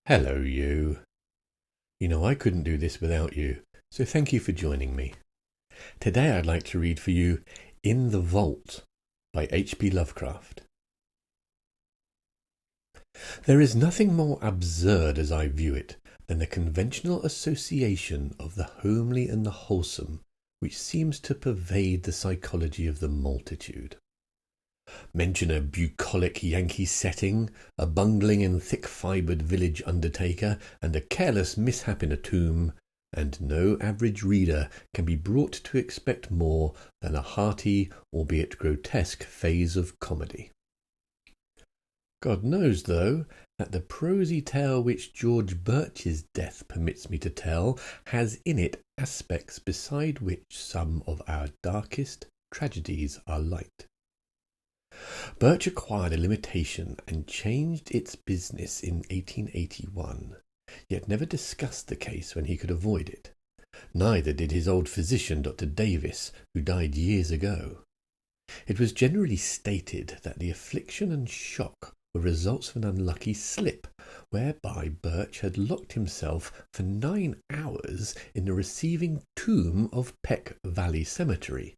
Hello, you. I couldn't do this without you, so thank you for joining me. Today I'd like to read for you In the Vault by H.P. Lovecraft. There is nothing more absurd as I view it than the conventional association of the homely and the wholesome which seems to pervade the psychology of the multitude. Mention a bucolic Yankee setting, a bungling and thick-fibred village undertaker, and a careless mishap in a tomb, and no average reader can be brought to expect more than a hearty, albeit grotesque, phase of comedy. God knows, though, that the prosy tale which George Birch's death permits me to tell has in it aspects beside which some of our darkest tragedies are light. Birch acquired a limitation and changed its business in 1881, yet never discussed the case when he could avoid it. Neither did his old physician, Dr. Davis, who died years ago. It was generally stated that the affliction and shock were results of an unlucky slip, whereby Birch had locked himself for 9 hours in the receiving tomb of Peck Valley Cemetery,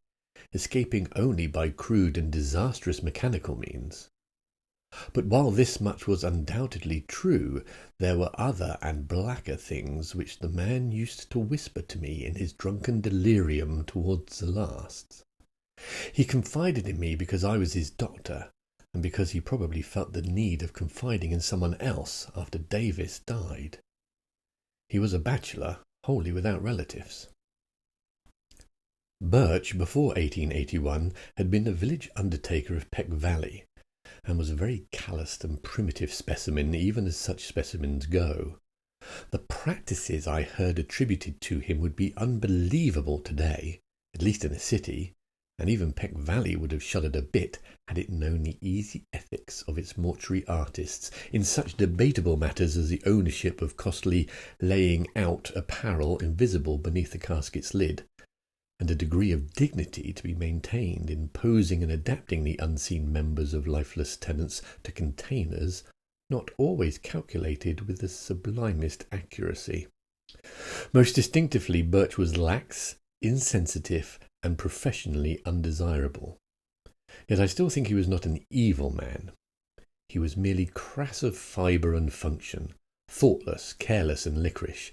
escaping only by crude and disastrous mechanical means. But while this much was undoubtedly true, there were other and blacker things which the man used to whisper to me in his drunken delirium towards the last. He confided in me because I was his doctor, and because he probably felt the need of confiding in someone else after Davis died. He was a bachelor, wholly without relatives. Birch, before 1881, had been the village undertaker of Peck Valley, and was a very calloused and primitive specimen, even as such specimens go. The practices I heard attributed to him would be unbelievable today, at least in a city, and even Peck Valley would have shuddered a bit had it known the easy ethics of its mortuary artists in such debatable matters as the ownership of costly laying-out apparel invisible beneath the casket's lid, and a degree of dignity to be maintained in posing and adapting the unseen members of lifeless tenants to containers not always calculated with the sublimest accuracy. Most distinctively, Birch was lax, insensitive, and professionally undesirable. Yet I still think he was not an evil man. He was merely crass of fibre and function, thoughtless, careless, and liquorish,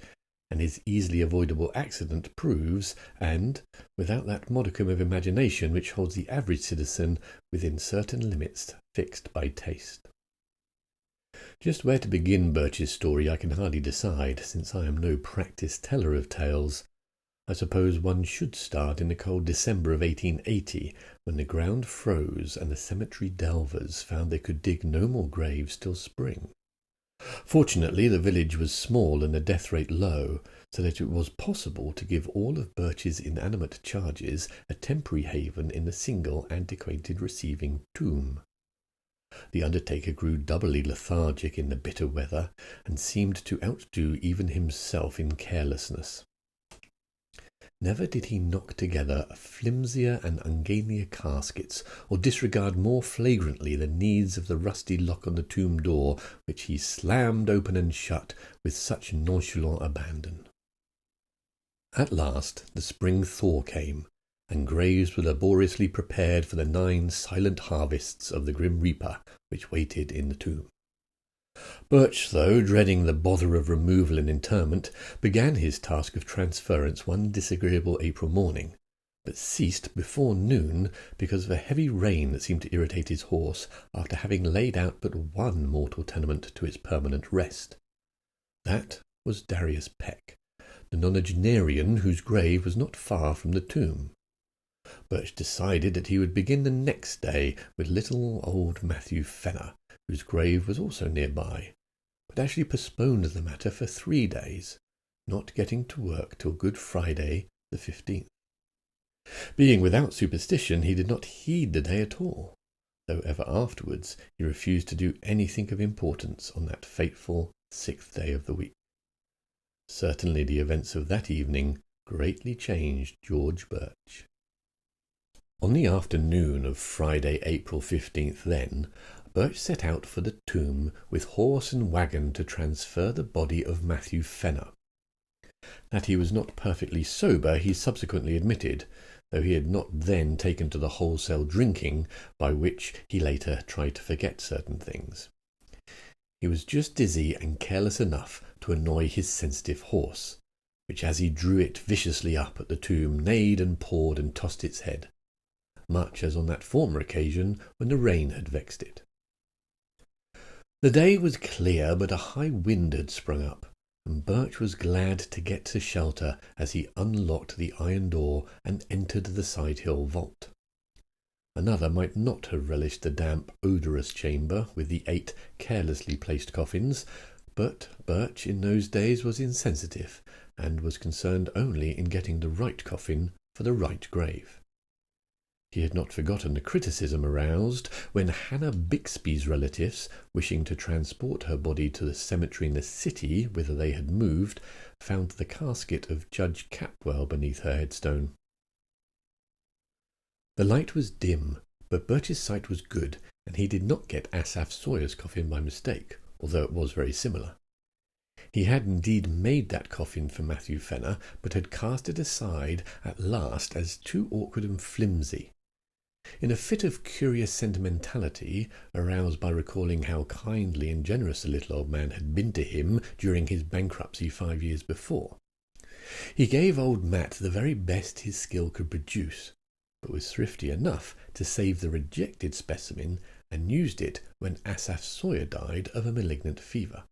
and his easily avoidable accident proves, and, without that modicum of imagination which holds the average citizen within certain limits fixed by taste. Just where to begin Birch's story I can hardly decide, since I am no practised teller of tales. I suppose one should start in the cold December of 1880, when the ground froze and the cemetery delvers found they could dig no more graves till spring. Fortunately, the village was small and the death rate low, so that it was possible to give all of Birch's inanimate charges a temporary haven in a single antiquated receiving tomb. The undertaker grew doubly lethargic in the bitter weather, and seemed to outdo even himself in carelessness. Never did he knock together flimsier and ungainlier caskets, or disregard more flagrantly the needs of the rusty lock on the tomb door, which he slammed open and shut with such nonchalant abandon. At last the spring thaw came, and graves were laboriously prepared for the 9 silent harvests of the grim reaper which waited in the tomb. Birch, though dreading the bother of removal and interment, began his task of transference one disagreeable April morning, but ceased before noon because of a heavy rain that seemed to irritate his horse after having laid out but one mortal tenement to its permanent rest. That was Darius Peck, the nonagenarian whose grave was not far from the tomb. Birch decided that he would begin the next day with little old Matthew Fenner, whose grave was also nearby, but actually postponed the matter for 3 days, not getting to work till Good Friday the 15th. Being without superstition, he did not heed the day at all, though ever afterwards he refused to do anything of importance on that fateful 6th day of the week. Certainly the events of that evening greatly changed George Birch. On the afternoon of Friday, April 15th then, Birch set out for the tomb with horse and waggon to transfer the body of Matthew Fenner. That he was not perfectly sober he subsequently admitted, though he had not then taken to the wholesale drinking by which he later tried to forget certain things. He was just dizzy and careless enough to annoy his sensitive horse, which as he drew it viciously up at the tomb neighed and pawed and tossed its head, much as on that former occasion when the rain had vexed it. The day was clear, but a high wind had sprung up, and Birch was glad to get to shelter as he unlocked the iron door and entered the side-hill vault. Another might not have relished the damp, odorous chamber with the 8 carelessly placed coffins, but Birch in those days was insensitive, and was concerned only in getting the right coffin for the right grave. He had not forgotten the criticism aroused when Hannah Bixby's relatives, wishing to transport her body to the cemetery in the city whither they had moved, found the casket of Judge Capwell beneath her headstone. The light was dim, but Birch's sight was good, and he did not get Asaph Sawyer's coffin by mistake, although it was very similar. He had indeed made that coffin for Matthew Fenner, but had cast it aside at last as too awkward and flimsy. In a fit of curious sentimentality, aroused by recalling how kindly and generous the little old man had been to him during his bankruptcy 5 years before, he gave old Matt the very best his skill could produce, but was thrifty enough to save the rejected specimen and used it when Asaph Sawyer died of a malignant fever.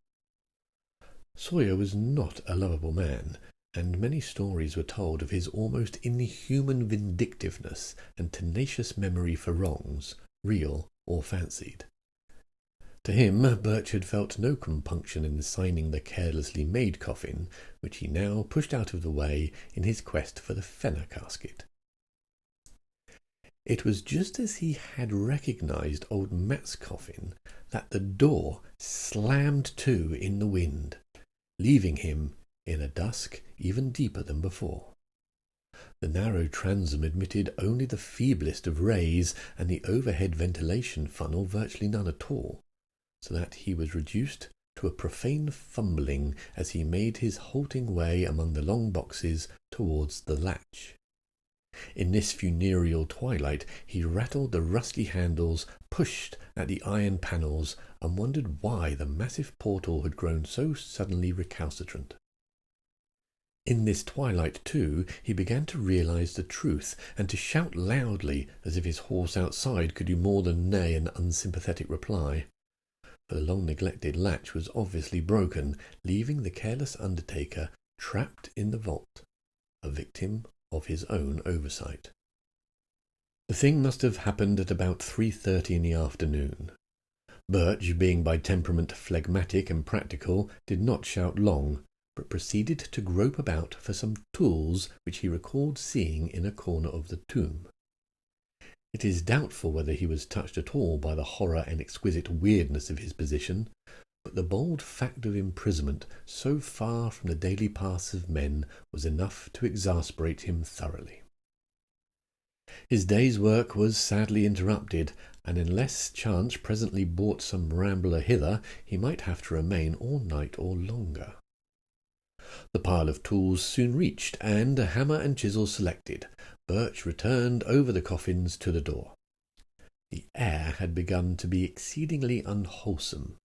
Sawyer was not a lovable man, and many stories were told of his almost inhuman vindictiveness and tenacious memory for wrongs, real or fancied. To him, Birch had felt no compunction in signing the carelessly made coffin, which he now pushed out of the way in his quest for the Fenner casket. It was just as he had recognized old Matt's coffin that the door slammed to in the wind, leaving him in a dusk even deeper than before. The narrow transom admitted only the feeblest of rays, and the overhead ventilation funnel virtually none at all, so that he was reduced to a profane fumbling as he made his halting way among the long boxes towards the latch. In this funereal twilight he rattled the rusty handles, pushed at the iron panels, and wondered why the massive portal had grown so suddenly recalcitrant. In this twilight, too, he began to realize the truth, and to shout loudly, as if his horse outside could do more than neigh an unsympathetic reply. For the long-neglected latch was obviously broken, leaving the careless undertaker trapped in the vault, a victim of his own oversight. The thing must have happened at about 3:30 in the afternoon. Birch, being by temperament phlegmatic and practical, did not shout long, but proceeded to grope about for some tools which he recalled seeing in a corner of the tomb. It is doubtful whether he was touched at all by the horror and exquisite weirdness of his position, but the bold fact of imprisonment so far from the daily paths of men was enough to exasperate him thoroughly. His day's work was sadly interrupted, and unless chance presently brought some rambler hither, he might have to remain all night or longer. The pile of tools soon reached, and, a hammer and chisel selected, Birch returned over the coffins to the door. The air had begun to be exceedingly unwholesome,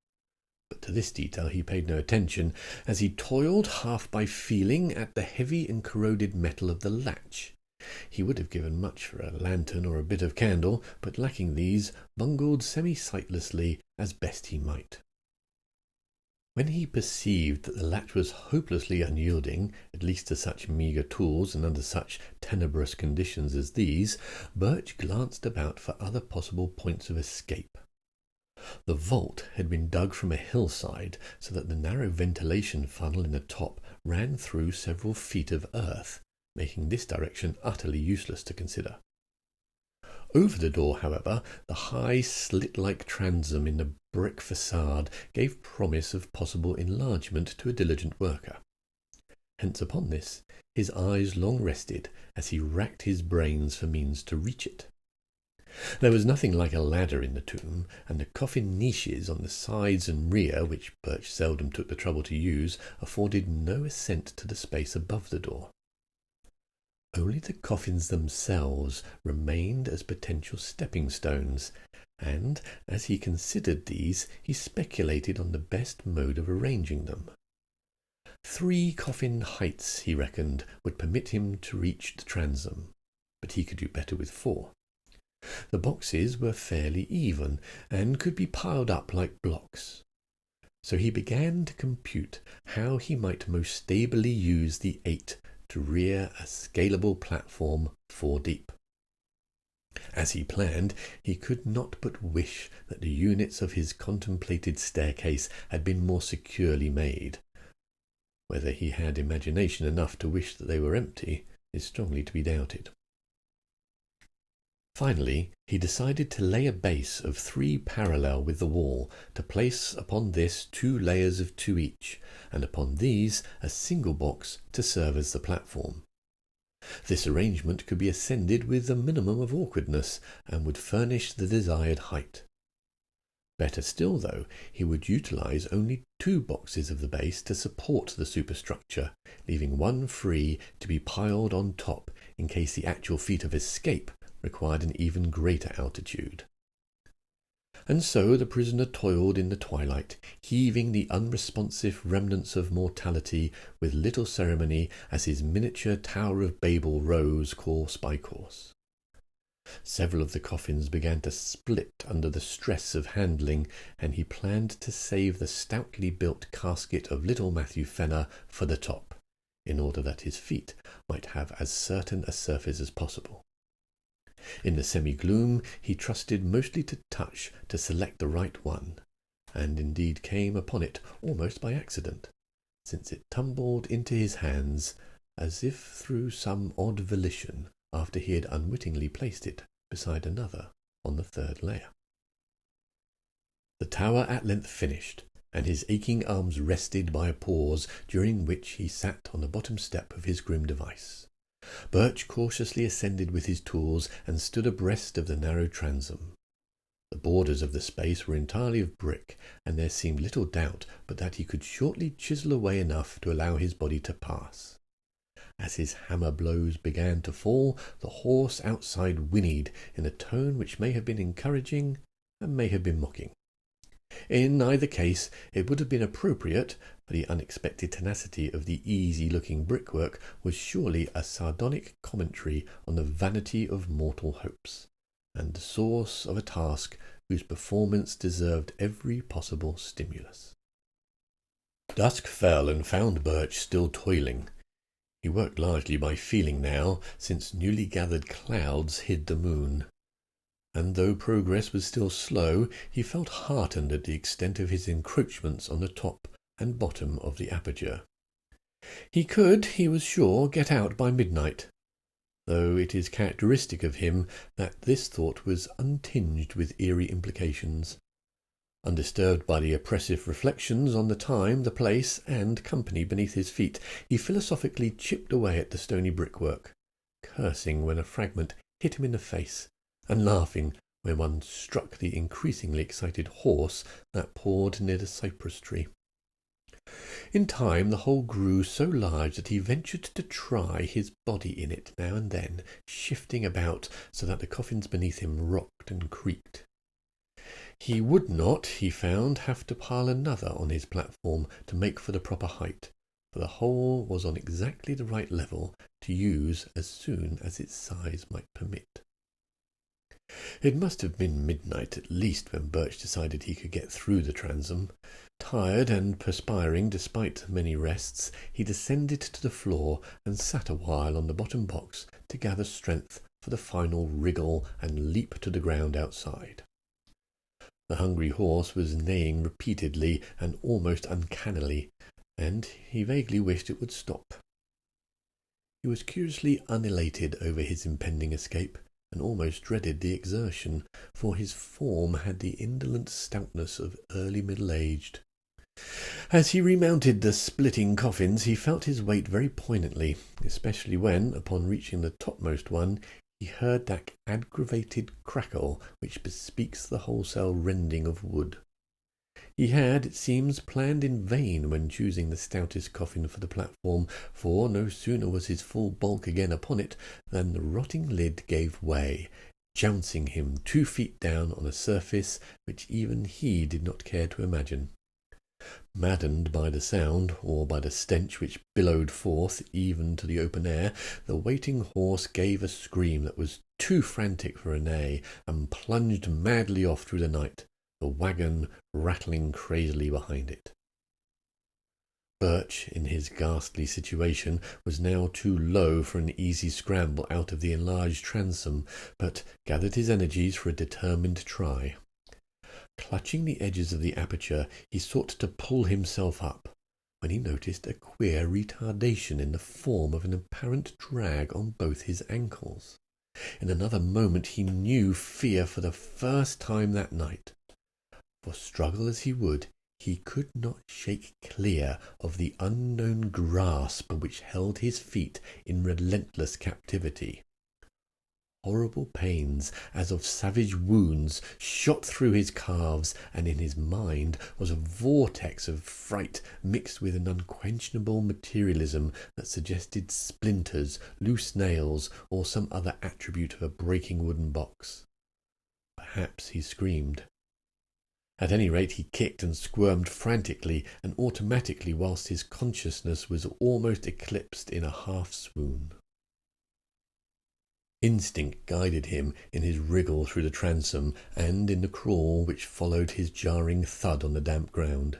but to this detail he paid no attention, as he toiled half by feeling at the heavy and corroded metal of the latch. He would have given much for a lantern or a bit of candle, but lacking these, bungled semi-sightlessly as best he might. When he perceived that the latch was hopelessly unyielding, at least to such meagre tools and under such tenebrous conditions as these, Birch glanced about for other possible points of escape. The vault had been dug from a hillside, so that the narrow ventilation funnel in the top ran through several feet of earth, making this direction utterly useless to consider. Over the door, however, the high slit-like transom in the brick facade gave promise of possible enlargement to a diligent worker. Hence upon this his eyes long rested as he racked his brains for means to reach it. There was nothing like a ladder in the tomb, and the coffin niches on the sides and rear, which Birch seldom took the trouble to use, afforded no ascent to the space above the door. Only the coffins themselves remained as potential stepping stones, and as he considered these, he speculated on the best mode of arranging them. 3 coffin heights, he reckoned, would permit him to reach the transom, but he could do better with 4. The boxes were fairly even, and could be piled up like blocks. So he began to compute how he might most stably use the 8 to rear a scalable platform 4 deep. As he planned, he could not but wish that the units of his contemplated staircase had been more securely made. Whether he had imagination enough to wish that they were empty is strongly to be doubted. Finally, he decided to lay a base of 3 parallel with the wall, to place upon this 2 layers of 2 each, and upon these a single box to serve as the platform. This arrangement could be ascended with a minimum of awkwardness, and would furnish the desired height. Better still, though, he would utilize only 2 boxes of the base to support the superstructure, leaving 1 free to be piled on top in case the actual feat of escape required an even greater altitude. And so the prisoner toiled in the twilight, heaving the unresponsive remnants of mortality with little ceremony as his miniature Tower of Babel rose course by course. Several of the coffins began to split under the stress of handling, and he planned to save the stoutly built casket of little Matthew Fenner for the top, in order that his feet might have as certain a surface as possible. In the semi-gloom he trusted mostly to touch to select the right one, and indeed came upon it almost by accident, since it tumbled into his hands as if through some odd volition after he had unwittingly placed it beside another on the 3rd layer. The tower at length finished, and his aching arms rested by a pause during which he sat on the bottom step of his grim device. Birch cautiously ascended with his tools and stood abreast of the narrow transom. The borders of the space were entirely of brick, and there seemed little doubt but that he could shortly chisel away enough to allow his body to pass. As his hammer blows began to fall, the horse outside whinnied in a tone which may have been encouraging and may have been mocking. In either case, it would have been appropriate, for the unexpected tenacity of the easy-looking brickwork was surely a sardonic commentary on the vanity of mortal hopes, and the source of a task whose performance deserved every possible stimulus. Dusk fell and found Birch still toiling. He worked largely by feeling now, since newly gathered clouds hid the moon. And though progress was still slow, he felt heartened at the extent of his encroachments on the top and bottom of the aperture. He could, he was sure, get out by midnight, though it is characteristic of him that this thought was untinged with eerie implications. Undisturbed by the oppressive reflections on the time, the place, and company beneath his feet, he philosophically chipped away at the stony brickwork, cursing when a fragment hit him in the face, and laughing when one struck the increasingly excited horse that pawed near the cypress tree. In time the hole grew so large that he ventured to try his body in it now and then, shifting about so that the coffins beneath him rocked and creaked. He would not, he found, have to pile another on his platform to make for the proper height, for the hole was on exactly the right level to use as soon as its size might permit. It must have been midnight at least when Birch decided he could get through the transom. Tired and perspiring despite many rests, he descended to the floor and sat a while on the bottom box to gather strength for the final wriggle and leap to the ground outside. The hungry horse was neighing repeatedly and almost uncannily, and he vaguely wished it would stop. He was curiously unelated over his impending escape, and almost dreaded the exertion, for his form had the indolent stoutness of early middle-aged. As he remounted the splitting coffins, he felt his weight very poignantly, especially when, upon reaching the topmost one, he heard that aggravated crackle which bespeaks the wholesale rending of wood. He had, it seems, planned in vain when choosing the stoutest coffin for the platform, for no sooner was his full bulk again upon it than the rotting lid gave way, jouncing him 2 feet down on a surface which even he did not care to imagine. Maddened by the sound, or by the stench which billowed forth even to the open air, the waiting horse gave a scream that was too frantic for a neigh, and plunged madly off through the night, the waggon rattling crazily behind it. Birch, in his ghastly situation, was now too low for an easy scramble out of the enlarged transom, but gathered his energies for a determined try. Clutching the edges of the aperture, he sought to pull himself up, when he noticed a queer retardation in the form of an apparent drag on both his ankles. In another moment he knew fear for the first time that night. For struggle as he would, he could not shake clear of the unknown grasp which held his feet in relentless captivity. Horrible pains, as of savage wounds, shot through his calves, and in his mind was a vortex of fright mixed with an unquenchable materialism that suggested splinters, loose nails, or some other attribute of a breaking wooden box. Perhaps he screamed. At any rate, he kicked and squirmed frantically and automatically whilst his consciousness was almost eclipsed in a half-swoon. Instinct guided him in his wriggle through the transom and in the crawl which followed his jarring thud on the damp ground.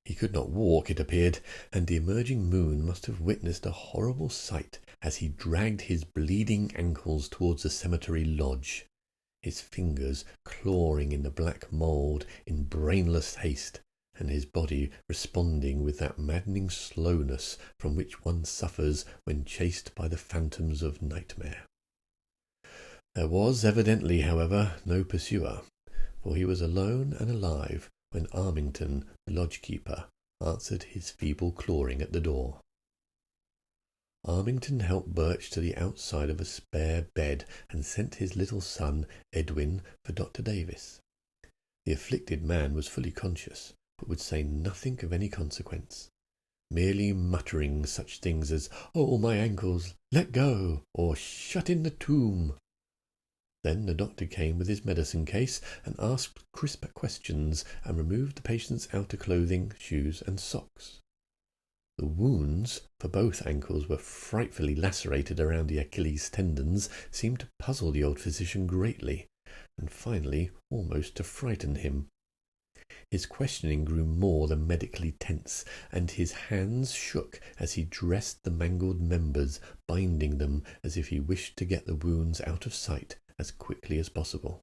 He could not walk, it appeared, and the emerging moon must have witnessed a horrible sight as he dragged his bleeding ankles towards the cemetery lodge, his fingers clawing in the black mould in brainless haste, and his body responding with that maddening slowness from which one suffers when chased by the phantoms of nightmare. There was evidently, however, no pursuer, for he was alone and alive when Armington, the lodge-keeper, answered his feeble clawing at the door. Armington helped Birch to the outside of a spare bed and sent his little son, Edwin, for Dr. Davis. The afflicted man was fully conscious, but would say nothing of any consequence, merely muttering such things as, "Oh, my ankles, let go," or "shut in the tomb." Then the doctor came with his medicine case and asked crisp questions and removed the patient's outer clothing, shoes, and socks. The wounds for both ankles were frightfully lacerated around the Achilles tendons, seemed to puzzle the old physician greatly, and finally almost to frighten him. His questioning grew more than medically tense, and his hands shook as he dressed the mangled members, binding them as if he wished to get the wounds out of sight as quickly as possible.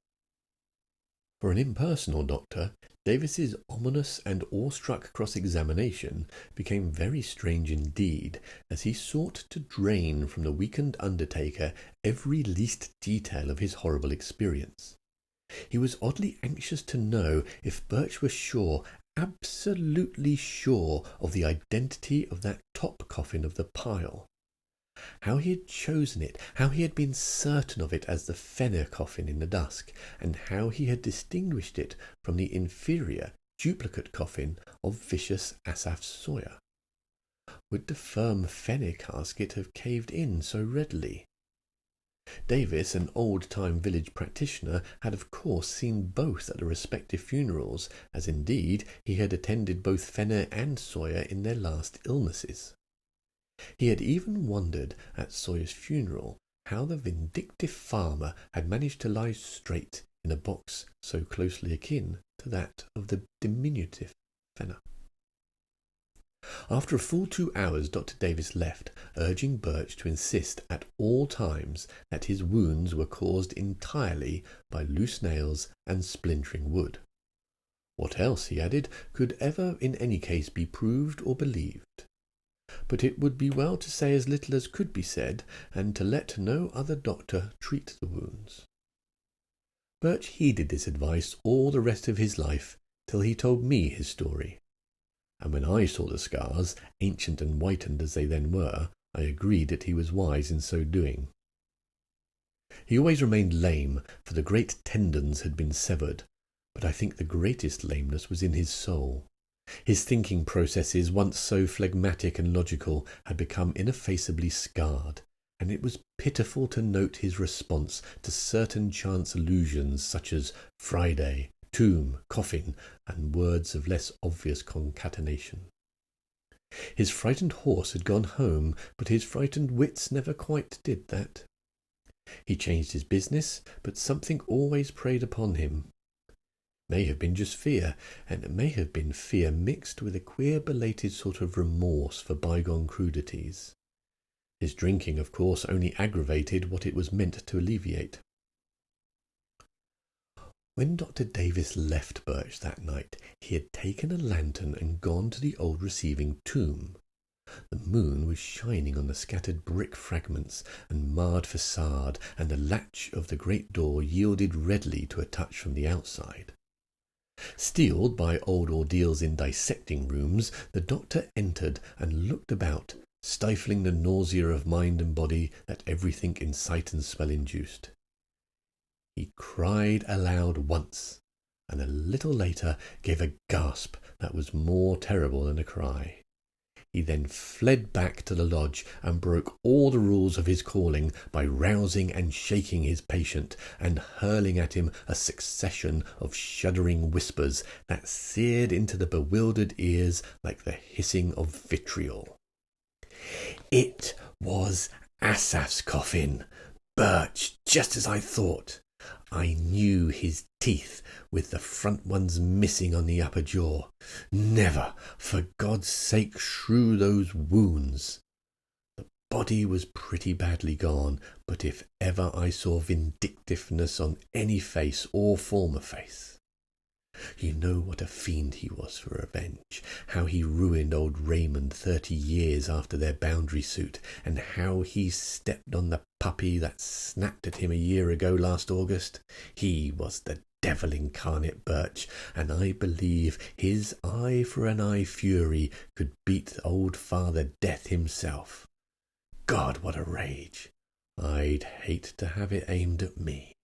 For an impersonal doctor, Davis's ominous and awestruck cross-examination became very strange indeed, as he sought to drain from the weakened undertaker every least detail of his horrible experience. He was oddly anxious to know if Birch were sure, absolutely sure, of the identity of that top coffin of the pile. How he had chosen it, how he had been certain of it as the Fenner coffin in the dusk, and how he had distinguished it from the inferior duplicate coffin of vicious Asaph Sawyer. Would the firm Fenner casket have caved in so readily? Davis, an old-time village practitioner, had of course seen both at the respective funerals, as indeed he had attended both Fenner and Sawyer in their last illnesses. He had even wondered at Sawyer's funeral how the vindictive farmer had managed to lie straight in a box so closely akin to that of the diminutive Fenner. After a full 2 hours Dr. Davis left, urging Birch to insist at all times that his wounds were caused entirely by loose nails and splintering wood. What else, he added, could ever in any case be proved or believed? But it would be well to say as little as could be said, and to let no other doctor treat the wounds. Birch heeded this advice all the rest of his life, till he told me his story. And when I saw the scars, ancient and whitened as they then were, I agreed that he was wise in so doing. He always remained lame, for the great tendons had been severed, but I think the greatest lameness was in his soul. His thinking processes, once so phlegmatic and logical, had become ineffaceably scarred, and it was pitiful to note his response to certain chance allusions such as Friday, tomb, coffin, and words of less obvious concatenation. His frightened horse had gone home, but his frightened wits never quite did that. He changed his business, but something always preyed upon him. May have been just fear, and it may have been fear mixed with a queer belated sort of remorse for bygone crudities. His drinking, of course, only aggravated what it was meant to alleviate. When Dr. Davis left Birch that night, he had taken a lantern and gone to the old receiving tomb. The moon was shining on the scattered brick fragments and marred façade, and the latch of the great door yielded readily to a touch from the outside. Steeled by old ordeals in dissecting rooms, the doctor entered and looked about, stifling the nausea of mind and body that everything in sight and smell induced. He cried aloud once, and a little later gave a gasp that was more terrible than a cry. He then fled back to the lodge and broke all the rules of his calling by rousing and shaking his patient and hurling at him a succession of shuddering whispers that seared into the bewildered ears like the hissing of vitriol. It was Asaf's coffin. Birch, just as I thought. I knew his teeth, with the front ones missing on the upper jaw. Never, for God's sake, shrew those wounds. The body was pretty badly gone, but if ever I saw vindictiveness on any face or former face. You know what a fiend he was for revenge, how he ruined old Raymond 30 years after their boundary suit, and how he stepped on the puppy that snapped at him a year ago last August. He was the devil incarnate, Birch, and I believe his eye for an eye fury could beat old Father Death himself. God, what a rage! I'd hate to have it aimed at me.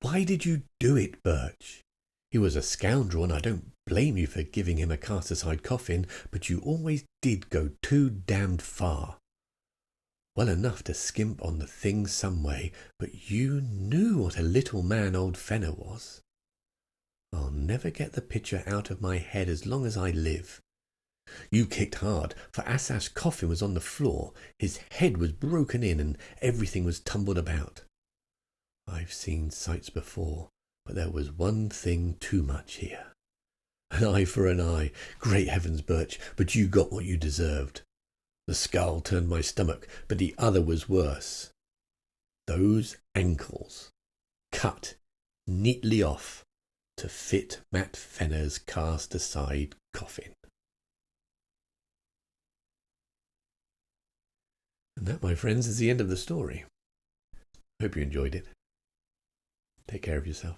Why did you do it, Birch? He was a scoundrel, and I don't blame you for giving him a cast-aside coffin, but you always did go too damned far. Well enough to skimp on the thing some way, but you knew what a little man old Fenner was. I'll never get the picture out of my head as long as I live. You kicked hard, for Asaf's coffin was on the floor, his head was broken in, and everything was tumbled about. I've seen sights before, but there was one thing too much here. An eye for an eye. Great heavens, Birch, but you got what you deserved. The skull turned my stomach, but the other was worse. Those ankles, cut neatly off to fit Matt Fenner's cast-aside coffin. And that, my friends, is the end of the story. Hope you enjoyed it. Take care of yourself.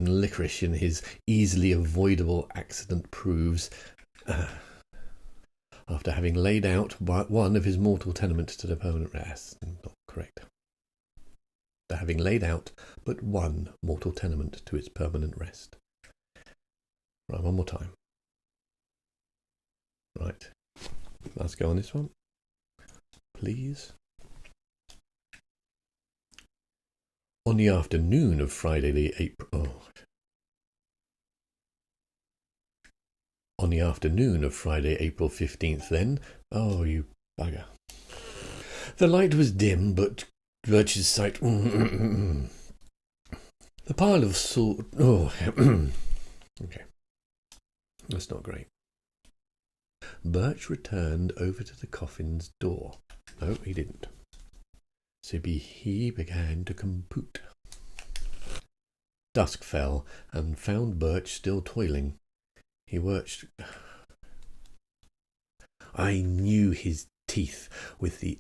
Licorice in his easily avoidable accident proves, after having laid out one of his mortal tenements to the permanent rest. Not correct. After having laid out but one mortal tenement to its permanent rest. Right, one more time. Right, let's go on this one, please. On the afternoon of Friday the April 15th, then, oh, you bugger. The light was dim, but Birch's sight. The pile of salt. Oh, okay. That's not great. Birch returned over to the coffin's door. No, he didn't. So he began to compute. Dusk fell, and found Birch still toiling. He watched. I knew his teeth with the